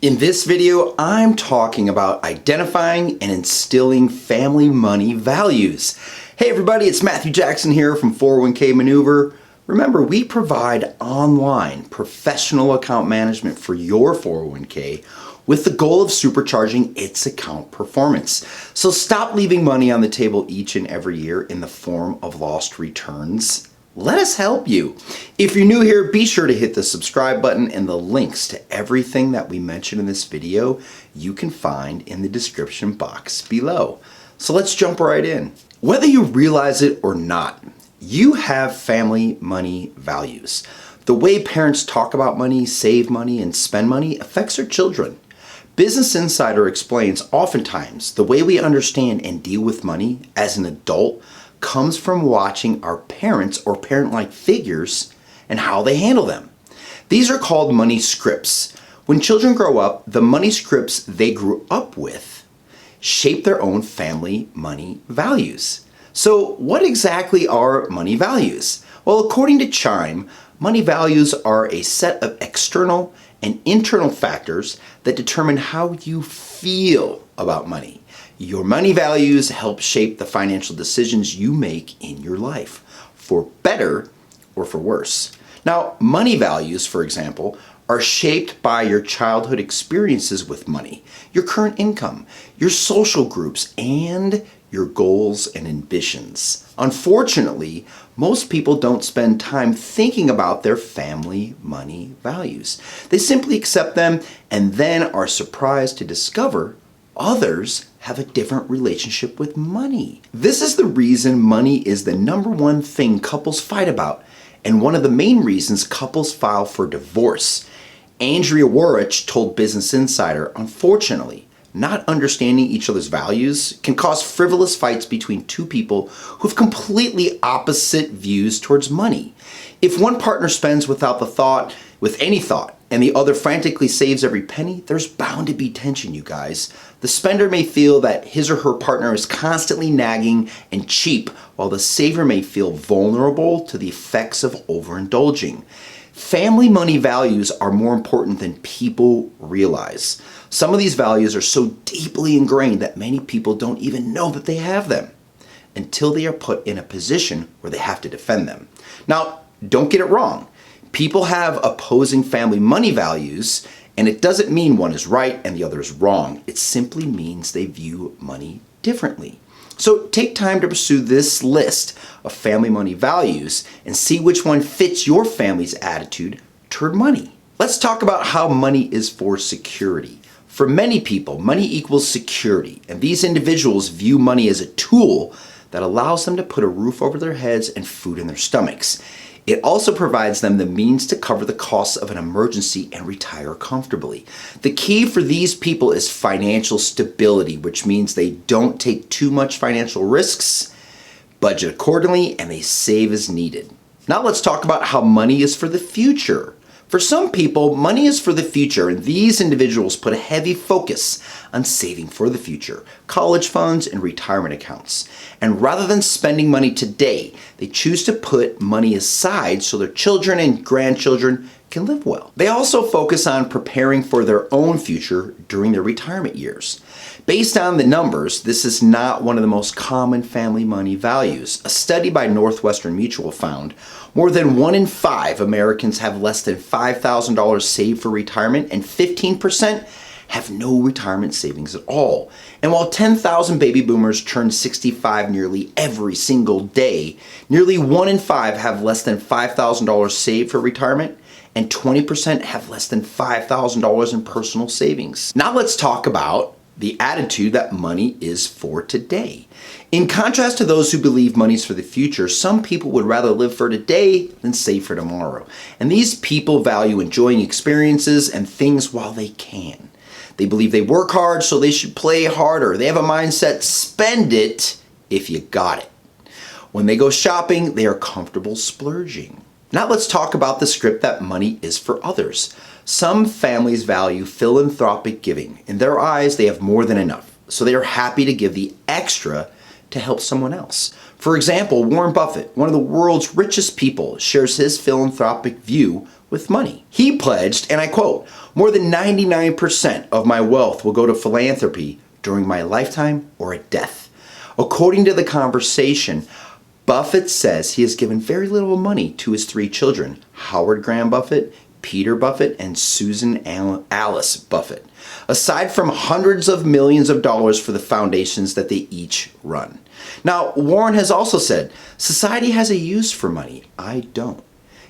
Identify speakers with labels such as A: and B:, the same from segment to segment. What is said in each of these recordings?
A: In this video, I'm talking about identifying and instilling family money values. Hey everybody, it's Matthew Jackson here from 401k Maneuver. Remember, we provide online professional account management for your 401k with the goal of supercharging its account performance. So stop leaving money on the table each and every year in the form of lost returns. Let us help you. If you're new here, be sure to hit the subscribe button, and the links to everything that we mentioned in this video you can find in the description box below. So let's jump right in. Whether you realize it or not, you have family money values. The way parents talk about money, save money, and spend money affects their children. Business Insider explains oftentimes the way we understand and deal with money as an adult comes from watching our parents or parent-like figures and how they handle them. These are called money scripts. When children grow up, the money scripts they grew up with shape their own family money values. So what exactly are money values? Well, according to Chime, money values are a set of external and internal factors that determine how you feel about money. Your money values help shape the financial decisions you make in your life, for better or for worse. Now, money values, for example, are shaped by your childhood experiences with money, your current income, your social groups, and your goals and ambitions. Unfortunately, most people don't spend time thinking about their family money values. They simply accept them and then are surprised to discover others have a different relationship with money. This is the reason money is the number one thing couples fight about, and one of the main reasons couples file for divorce. Andrea Warich told Business Insider, unfortunately, not understanding each other's values can cause frivolous fights between two people who have completely opposite views towards money. If one partner spends with any thought, and the other frantically saves every penny, there's bound to be tension, you guys. The spender may feel that his or her partner is constantly nagging and cheap, while the saver may feel vulnerable to the effects of overindulging. Family money values are more important than people realize. Some of these values are so deeply ingrained that many people don't even know that they have them until they are put in a position where they have to defend them. Now, don't get it wrong. People have opposing family money values, and it doesn't mean one is right and the other is wrong. It simply means they view money differently. So take time to pursue this list of family money values and see which one fits your family's attitude toward money. Let's talk about how money is for security. For many people, money equals security, and these individuals view money as a tool that allows them to put a roof over their heads and food in their stomachs. It also provides them the means to cover the costs of an emergency and retire comfortably. The key for these people is financial stability, which means they don't take too much financial risks, budget accordingly, and they save as needed. Now let's talk about how money is for the future. For some people, money is for the future, and these individuals put a heavy focus on saving for the future, college funds and retirement accounts. And rather than spending money today, they choose to put money aside so their children and grandchildren can live well. They also focus on preparing for their own future during their retirement years. Based on the numbers, this is not one of the most common family money values. A study by Northwestern Mutual found more than 1 in 5 Americans have less than $5,000 saved for retirement, and 15% have no retirement savings at all. And while 10,000 baby boomers turn 65 nearly every single day, nearly 1 in 5 have less than $5,000 saved for retirement, and 20% have less than $5,000 in personal savings. Now let's talk about the attitude that money is for today. In contrast to those who believe money's for the future, some people would rather live for today than save for tomorrow. And these people value enjoying experiences and things while they can. They believe they work hard, so they should play harder. They have a mindset, spend it if you got it. When they go shopping, they are comfortable splurging. Now let's talk about the script that money is for others. Some families value philanthropic giving. In their eyes, they have more than enough, so they are happy to give the extra to help someone else. For example, Warren Buffett, one of the world's richest people, shares his philanthropic view with money. He pledged, and I quote, "More than 99% of my wealth will go to philanthropy during my lifetime or at death." According to the conversation, Buffett says he has given very little money to his three children, Howard Graham Buffett, Peter Buffett, and Susan Alice Buffett, aside from hundreds of millions of dollars for the foundations that they each run. Now, Warren has also said, "Society has a use for money. I don't."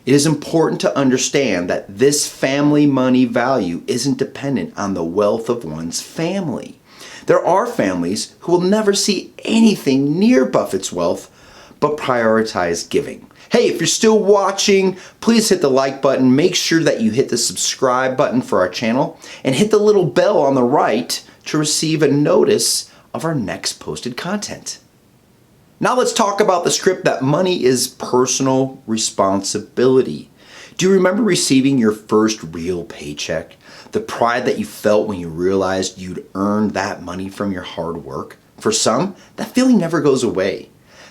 A: It is important to understand that this family money value isn't dependent on the wealth of one's family. There are families who will never see anything near Buffett's wealth, but prioritize giving. Hey, if you're still watching, please hit the like button. Make sure that you hit the subscribe button for our channel and hit the little bell on the right to receive a notice of our next posted content. Now let's talk about the script that money is personal responsibility. Do you remember receiving your first real paycheck? The pride that you felt when you realized you'd earned that money from your hard work? For some, that feeling never goes away.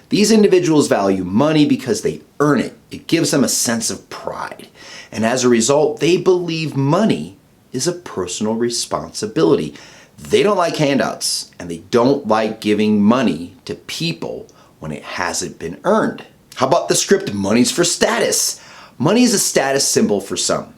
A: These individuals value money because they earn it. It gives them a sense of pride. And as a result, they believe money is a personal responsibility. They don't like handouts, and they don't like giving money to people when it hasn't been earned. How about the script, money's for status? Money is a status symbol for some.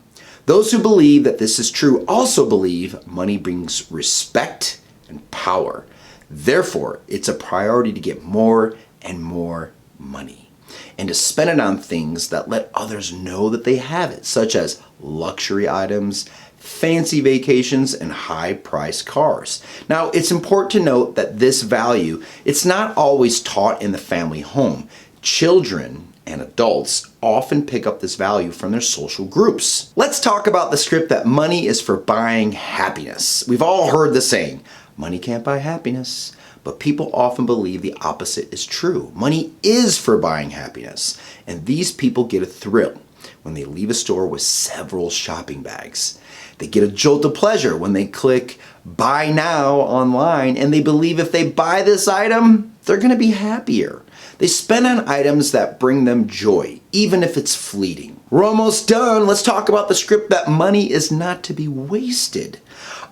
A: Those who believe that this is true also believe money brings respect and power. Therefore, it's a priority to get more and more money, and to spend it on things that let others know that they have it, such as luxury items, fancy vacations, and high-priced cars. Now, it's important to note that this value, it's not always taught in the family home. Children and adults often pick up this value from their social groups. Let's talk about the script that money is for buying happiness. We've all heard the saying, money can't buy happiness. But people often believe the opposite is true. Money is for buying happiness, and these people get a thrill when they leave a store with several shopping bags. They get a jolt of pleasure when they click buy now online, and they believe if they buy this item, they're going to be happier. They spend on items that bring them joy, even if it's fleeting. We're almost done. Let's talk about the script that money is not to be wasted.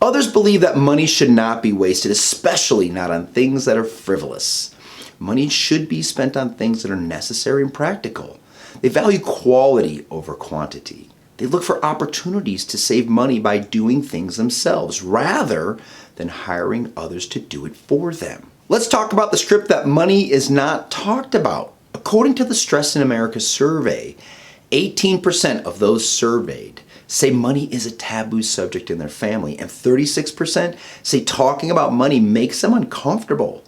A: Others believe that money should not be wasted, especially not on things that are frivolous. Money should be spent on things that are necessary and practical. They value quality over quantity. They look for opportunities to save money by doing things themselves rather than hiring others to do it for them. Let's talk about the script that money is not talked about. According to the Stress in America survey, 18% of those surveyed say money is a taboo subject in their family, and 36% say talking about money makes them uncomfortable.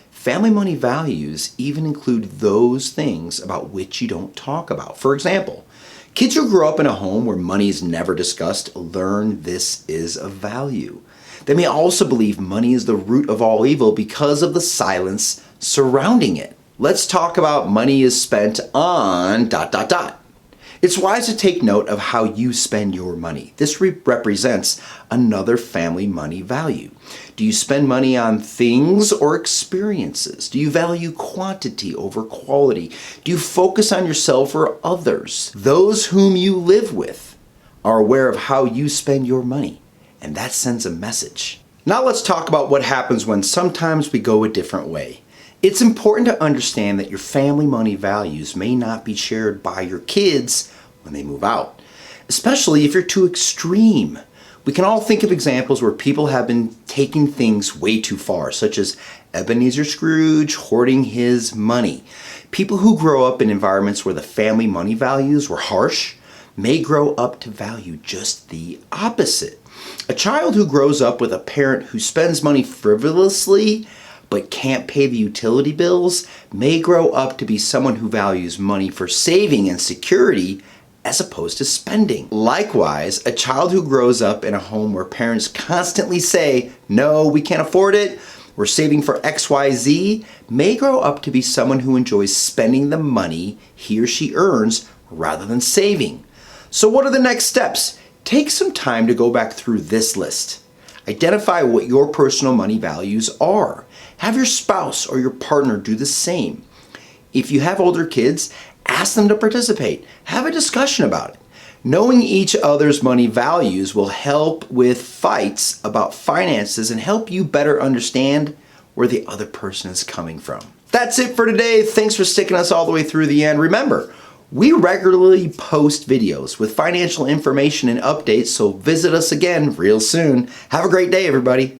A: Family money values even include those things about which you don't talk about. For example, kids who grow up in a home where money is never discussed learn this is a value. They may also believe money is the root of all evil because of the silence surrounding it. Let's talk about money is spent on ... It's wise to take note of how you spend your money. This represents another family money value. Do you spend money on things or experiences? Do you value quantity over quality? Do you focus on yourself or others? Those whom you live with are aware of how you spend your money, and that sends a message. Now let's talk about what happens when sometimes we go a different way. It's important to understand that your family money values may not be shared by your kids when they move out, especially if you're too extreme. We can all think of examples where people have been taking things way too far, such as Ebenezer Scrooge hoarding his money. People who grow up in environments where the family money values were harsh may grow up to value just the opposite. A child who grows up with a parent who spends money frivolously but can't pay the utility bills may grow up to be someone who values money for saving and security as opposed to spending. Likewise, a child who grows up in a home where parents constantly say, "No, we can't afford it, we're saving for XYZ," may grow up to be someone who enjoys spending the money he or she earns rather than saving. So what are the next steps? Take some time to go back through this list. Identify what your personal money values are. Have your spouse or your partner do the same. If you have older kids, ask them to participate. Have a discussion about it. Knowing each other's money values will help with fights about finances and help you better understand where the other person is coming from. That's it for today. Thanks for sticking us all the way through the end. Remember, we regularly post videos with financial information and updates, so visit us again real soon. Have a great day, everybody.